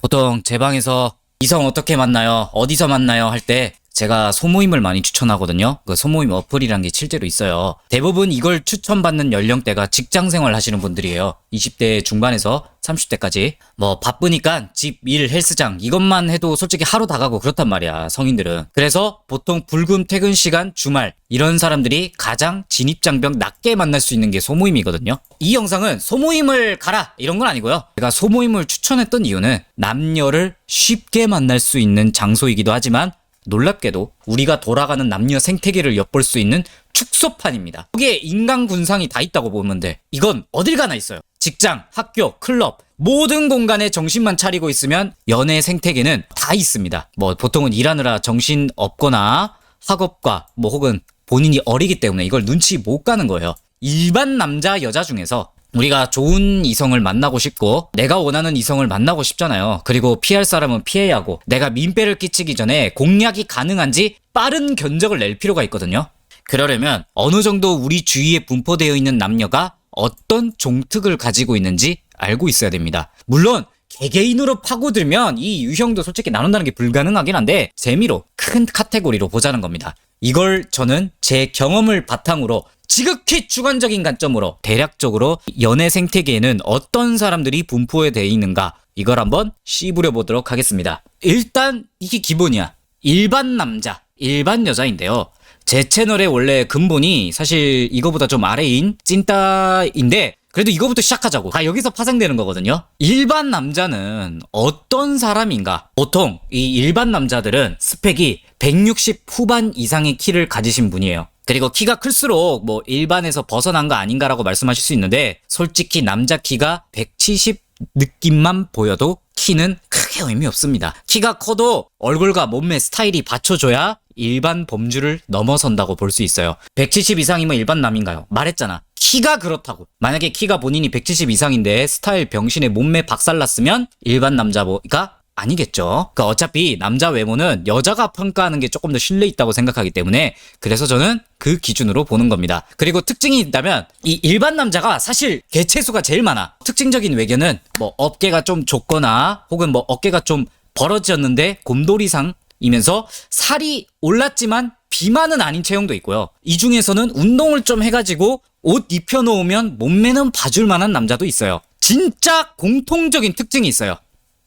보통 제 방에서 이성 어떻게 만나요? 어디서 만나요? 할 때 제가 소모임을 많이 추천하거든요. 그 소모임 어플이란 게 실제로 있어요. 대부분 이걸 추천받는 연령대가 직장생활 하시는 분들이에요. 20대 중반에서 30대까지. 뭐 바쁘니까 집, 일, 헬스장 이것만 해도 솔직히 하루 다 가고 그렇단 말이야, 성인들은. 그래서 보통 불금 퇴근 시간, 주말 이런 사람들이 가장 진입장벽 낮게 만날 수 있는 게 소모임이거든요. 이 영상은 소모임을 가라 이런 건 아니고요. 제가 소모임을 추천했던 이유는 남녀를 쉽게 만날 수 있는 장소이기도 하지만 놀랍게도 우리가 돌아가는 남녀 생태계를 엿볼 수 있는 축소판입니다. 여기에 인간 군상이 다 있다고 보면 돼. 이건 어딜 가나 있어요. 직장, 학교, 클럽 모든 공간에 정신만 차리고 있으면 연애 생태계는 다 있습니다. 뭐 보통은 일하느라 정신 없거나 학업과 뭐 혹은 본인이 어리기 때문에 이걸 눈치 못 가는 거예요. 일반 남자, 여자 중에서 우리가 좋은 이성을 만나고 싶고 내가 원하는 이성을 만나고 싶잖아요. 그리고 피할 사람은 피해야 하고 내가 민폐를 끼치기 전에 공략이 가능한지 빠른 견적을 낼 필요가 있거든요. 그러려면 어느 정도 우리 주위에 분포되어 있는 남녀가 어떤 종특을 가지고 있는지 알고 있어야 됩니다. 물론 개개인으로 파고들면 이 유형도 솔직히 나눈다는 게 불가능하긴 한데 재미로 큰 카테고리로 보자는 겁니다. 이걸 저는 제 경험을 바탕으로 지극히 주관적인 관점으로 대략적으로 연애 생태계에는 어떤 사람들이 분포되어 있는가 이걸 한번 씹으려 보도록 하겠습니다. 일단 이게 기본이야. 일반 남자, 일반 여자인데요. 제 채널의 원래 근본이 사실 이거보다 좀 아래인 찐따인데 그래도 이거부터 시작하자고. 다 여기서 파생되는 거거든요. 일반 남자는 어떤 사람인가? 보통 이 일반 남자들은 스펙이 160 후반 이상의 키를 가지신 분이에요. 그리고 키가 클수록 뭐 일반에서 벗어난 거 아닌가라고 말씀하실 수 있는데 솔직히 남자 키가 170 느낌만 보여도 키는 크게 의미 없습니다. 키가 커도 얼굴과 몸매 스타일이 받쳐줘야 일반 범주를 넘어선다고 볼 수 있어요. 170 이상이면 일반 남인가요? 말했잖아. 키가 그렇다고. 만약에 키가 본인이 170 이상인데 스타일 병신의 몸매 박살났으면 일반 남자가 아니겠죠. 그러니까 어차피 남자 외모는 여자가 평가하는 게 조금 더 신뢰 있다고 생각하기 때문에 그래서 저는 그 기준으로 보는 겁니다. 그리고 특징이 있다면 이 일반 남자가 사실 개체수가 제일 많아. 특징적인 외견은 뭐 어깨가 좀 좁거나 혹은 뭐 어깨가 좀 벌어졌는데 곰돌이상이면서 살이 올랐지만 비만은 아닌 체형도 있고요. 이 중에서는 운동을 좀 해가지고 옷 입혀놓으면 몸매는 봐줄 만한 남자도 있어요. 진짜 공통적인 특징이 있어요.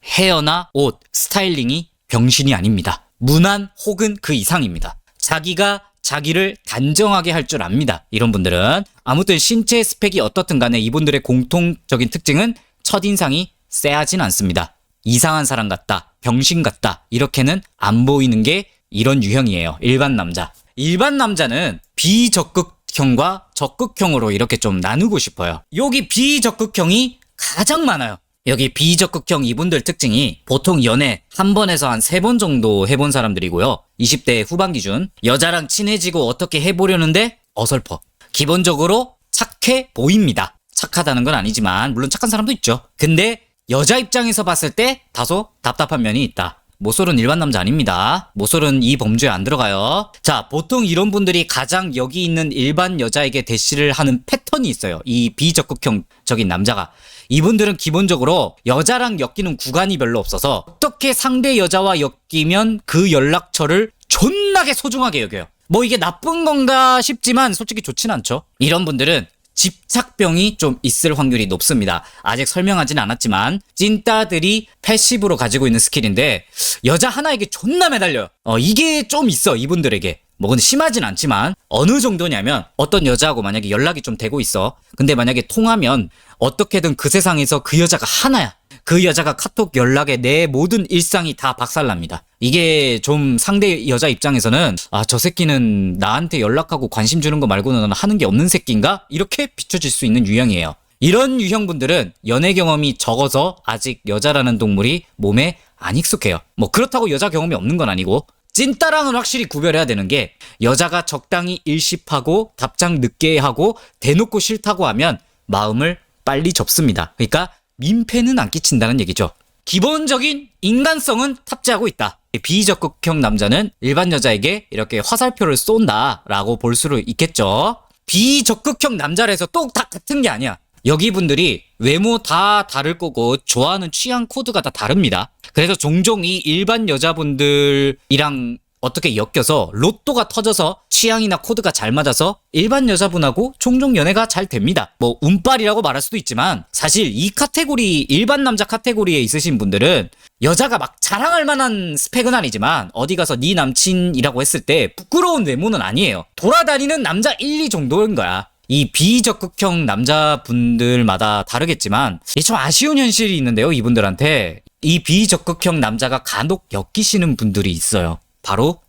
헤어나 옷, 스타일링이 병신이 아닙니다. 무난 혹은 그 이상입니다. 자기가 자기를 단정하게 할 줄 압니다. 이런 분들은. 아무튼 신체 스펙이 어떻든 간에 이분들의 공통적인 특징은 첫인상이 쎄하진 않습니다. 이상한 사람 같다, 병신 같다 이렇게는 안 보이는 게 이런 유형이에요. 일반 남자. 일반 남자는 비적극형과 적극형으로 이렇게 좀 나누고 싶어요. 여기 비적극형이 가장 많아요. 여기 비적극형 이분들 특징이 보통 연애 한 번에서 한 3번 정도 해본 사람들이고요. 20대 후반 기준. 여자랑 친해지고 어떻게 해보려는데 어설퍼. 기본적으로 착해 보입니다. 착하다는 건 아니지만 물론 착한 사람도 있죠. 근데 여자 입장에서 봤을 때 다소 답답한 면이 있다. 모쏠은 일반 남자 아닙니다. 모쏠은 이 범주에 안 들어가요. 자, 보통 이런 분들이 가장 여기 있는 일반 여자에게 대시를 하는 패턴이 있어요. 이 비적극형적인 남자가. 이분들은 기본적으로 여자랑 엮이는 구간이 별로 없어서 어떻게 상대 여자와 엮이면 그 연락처를 존나게 소중하게 여겨요. 뭐 이게 나쁜 건가 싶지만 솔직히 좋진 않죠. 이런 분들은 집착병이 좀 있을 확률이 높습니다. 아직 설명하진 않았지만 찐따들이 패시브로 가지고 있는 스킬인데 여자 하나에게 존나 매달려요. 이게 좀 있어 이분들에게. 뭐 근데 심하진 않지만 어느 정도냐면 어떤 여자하고 만약에 연락이 좀 되고 있어. 근데 만약에 통하면 어떻게든 그 세상에서 그 여자가 하나야. 그 여자가 카톡 연락에 내 모든 일상이 다 박살납니다. 이게 좀 상대 여자 입장에서는 저 새끼는 나한테 연락하고 관심 주는 거 말고는 하는 게 없는 새끼인가? 이렇게 비춰질 수 있는 유형이에요. 이런 유형분들은 연애 경험이 적어서 아직 여자라는 동물이 몸에 안 익숙해요. 뭐 그렇다고 여자 경험이 없는 건 아니고 찐따랑은 확실히 구별해야 되는 게 여자가 적당히 일십하고 답장 늦게 하고 대놓고 싫다고 하면 마음을 빨리 접습니다. 그러니까 민폐는 안 끼친다는 얘기죠. 기본적인 인간성은 탑재하고 있다. 비적극형 남자는 일반 여자에게 이렇게 화살표를 쏜다라고 볼 수도 있겠죠. 비적극형 남자라서 또 다 같은 게 아니야. 여기 분들이 외모 다 다를 거고 좋아하는 취향 코드가 다 다릅니다. 그래서 종종 이 일반 여자분들이랑 어떻게 엮여서 로또가 터져서 취향이나 코드가 잘 맞아서 일반 여자분하고 종종 연애가 잘 됩니다. 뭐 운빨이라고 말할 수도 있지만 사실 이 카테고리 일반 남자 카테고리에 있으신 분들은 여자가 막 자랑할 만한 스펙은 아니지만 어디 가서 네 남친이라고 했을 때 부끄러운 외모는 아니에요. 돌아다니는 남자 1, 2 정도인 거야. 이 비적극형 남자분들마다 다르겠지만 이게 좀 아쉬운 현실이 있는데요. 이분들한테 이 비적극형 남자가 간혹 엮이시는 분들이 있어요. 바로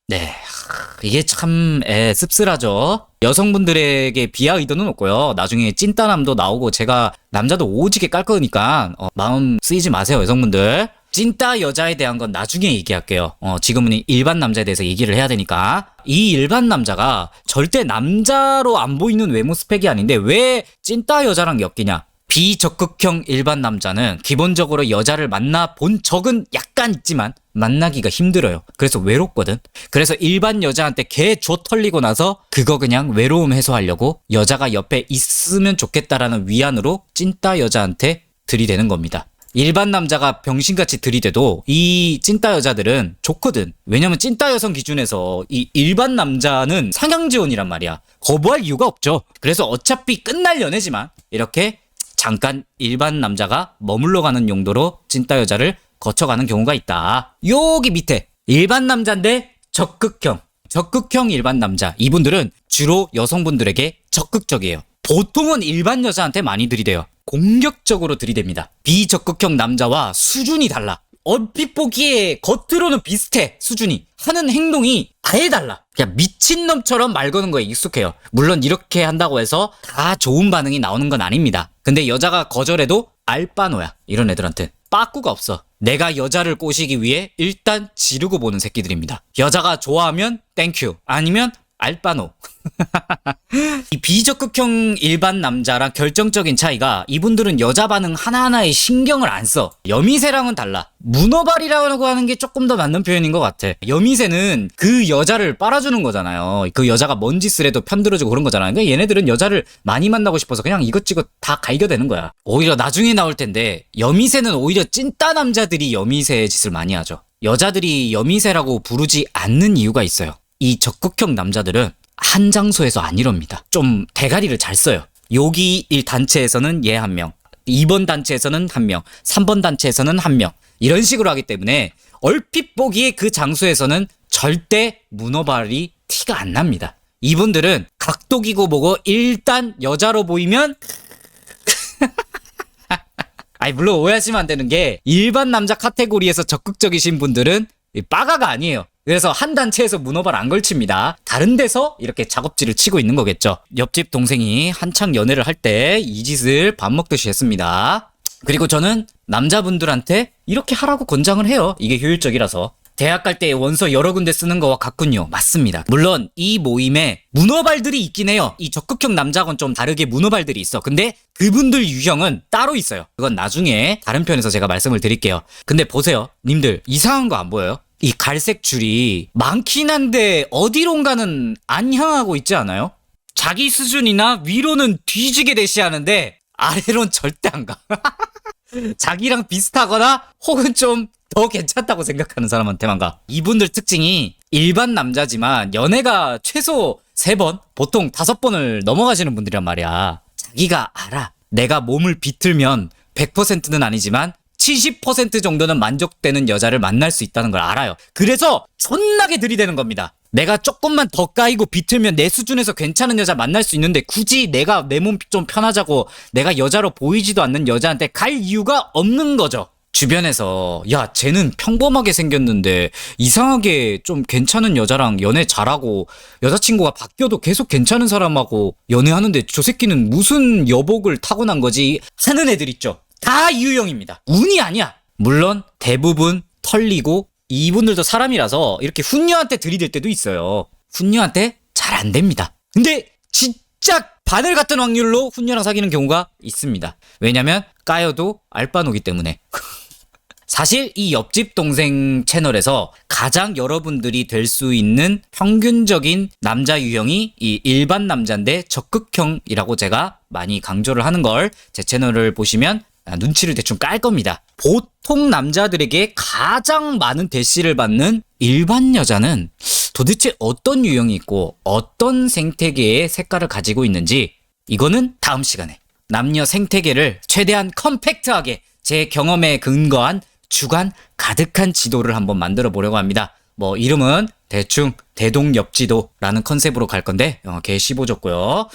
네, 이게 참 씁쓸하죠. 여성분들에게 비하 의도는 없고요. 나중에 찐따남도 나오고 제가 남자도 오지게 깔 거니까 마음 쓰이지 마세요, 여성분들. 찐따 여자에 대한 건 나중에 얘기할게요. 지금은 일반 남자에 대해서 얘기를 해야 되니까. 이 일반 남자가 절대 남자로 안 보이는 외모 스펙이 아닌데 왜 찐따 여자랑 엮이냐? 비적극형 일반 남자는 기본적으로 여자를 만나본 적은 약간 있지만 만나기가 힘들어요. 그래서 외롭거든. 그래서 일반 여자한테 개 조 털리고 나서 그거 그냥 외로움 해소하려고 여자가 옆에 있으면 좋겠다라는 위안으로 찐따 여자한테 들이대는 겁니다. 일반 남자가 병신같이 들이대도 이 찐따 여자들은 좋거든. 왜냐면 찐따 여성 기준에서 이 일반 남자는 상향 지원이란 말이야. 거부할 이유가 없죠. 그래서 어차피 끝날 연애지만 이렇게 잠깐 일반 남자가 머물러 가는 용도로 찐따 여자를 거쳐가는 경우가 있다. 여기 밑에 일반 남자인데 적극형 일반 남자. 이분들은 주로 여성분들에게 적극적이에요. 보통은 일반 여자한테 많이 들이대요. 공격적으로 들이댑니다. 비적극형 남자와 수준이 달라. 얼핏 보기에 겉으로는 비슷해. 수준이 하는 행동이 아예 달라. 그냥 미친놈처럼 말 거는 거에 익숙해요. 물론 이렇게 한다고 해서 다 좋은 반응이 나오는 건 아닙니다. 근데 여자가 거절해도 알바노야. 이런 애들한테 빠꾸가 없어. 내가 여자를 꼬시기 위해 일단 지르고 보는 새끼들입니다. 여자가 좋아하면 땡큐, 아니면 알바노. 이 비적극형 일반 남자랑 결정적인 차이가 이분들은 여자 반응 하나하나에 신경을 안 써. 여미새랑은 달라. 문어발이라고 하는 게 조금 더 맞는 표현인 것 같아. 여미새는 그 여자를 빨아주는 거잖아요. 그 여자가 뭔 짓을 해도 편들어주고 그런 거잖아요. 그러니까 얘네들은 여자를 많이 만나고 싶어서 그냥 이것저것 다 갈겨대는 거야. 오히려 나중에 나올 텐데 여미새는 오히려 찐따 남자들이 여미새 짓을 많이 하죠. 여자들이 여미새라고 부르지 않는 이유가 있어요. 이 적극형 남자들은 한 장소에서 안 이럽니다. 좀 대가리를 잘 써요. 여기 1단체에서는 얘 한 명, 2번 단체에서는 한 명, 3번 단체에서는 한 명, 이런 식으로 하기 때문에 얼핏 보기에 그 장소에서는 절대 문어발이 티가 안 납니다. 이분들은 각독이고 뭐고 일단 여자로 보이면 아니 물론 오해하시면 안 되는 게 일반 남자 카테고리에서 적극적이신 분들은 빠가가 아니에요. 그래서 한 단체에서 문어발 안 걸칩니다. 다른 데서 이렇게 작업질을 치고 있는 거겠죠. 옆집 동생이 한창 연애를 할 때 이 짓을 밥 먹듯이 했습니다. 그리고 저는 남자분들한테 이렇게 하라고 권장을 해요. 이게 효율적이라서. 대학 갈 때 원서 여러 군데 쓰는 거와 같군요. 맞습니다. 물론 이 모임에 문어발들이 있긴 해요. 이 적극형 남자건 좀 다르게 문어발들이 있어. 근데 그분들 유형은 따로 있어요. 그건 나중에 다른 편에서 제가 말씀을 드릴게요. 근데 보세요. 님들 이상한 거 안 보여요? 이 갈색 줄이 많긴 한데 어디론가는 안 향하고 있지 않아요? 자기 수준이나 위로는 뒤지게 대시하는데 아래론 절대 안 가. 자기랑 비슷하거나 혹은 좀 더 괜찮다고 생각하는 사람한테만 가. 이분들 특징이 일반 남자지만 연애가 최소 3번, 보통 5번을 넘어가시는 분들이란 말이야. 자기가 알아. 내가 몸을 비틀면 100%는 아니지만 70% 정도는 만족되는 여자를 만날 수 있다는 걸 알아요. 그래서 존나게 들이대는 겁니다. 내가 조금만 더 까이고 비틀면 내 수준에서 괜찮은 여자 만날 수 있는데 굳이 내가 내 몸 좀 편하자고 내가 여자로 보이지도 않는 여자한테 갈 이유가 없는 거죠. 주변에서 야 쟤는 평범하게 생겼는데 이상하게 좀 괜찮은 여자랑 연애 잘하고 여자친구가 바뀌어도 계속 괜찮은 사람하고 연애하는데 저 새끼는 무슨 여복을 타고난 거지 하는 애들 있죠. 다 유형입니다. 운이 아니야. 물론 대부분 털리고 이분들도 사람이라서 이렇게 훈녀한테 들이댈 때도 있어요. 훈녀한테 잘 안 됩니다. 근데 진짜 바늘 같은 확률로 훈녀랑 사귀는 경우가 있습니다. 왜냐면 까여도 알바노기 때문에. 사실 이 옆집 동생 채널에서 가장 여러분들이 될 수 있는 평균적인 남자 유형이 이 일반 남자인데 적극형이라고 제가 많이 강조를 하는 걸 제 채널을 보시면 눈치를 대충 깔 겁니다. 보통 남자들에게 가장 많은 대시를 받는 일반 여자는 도대체 어떤 유형이 있고 어떤 생태계의 색깔을 가지고 있는지, 이거는 다음 시간에 남녀 생태계를 최대한 컴팩트하게 제 경험에 근거한 주관 가득한 지도를 한번 만들어 보려고 합니다. 뭐 이름은 대충 대동엽지도라는 컨셉으로 갈 건데 개 씹어줬고요.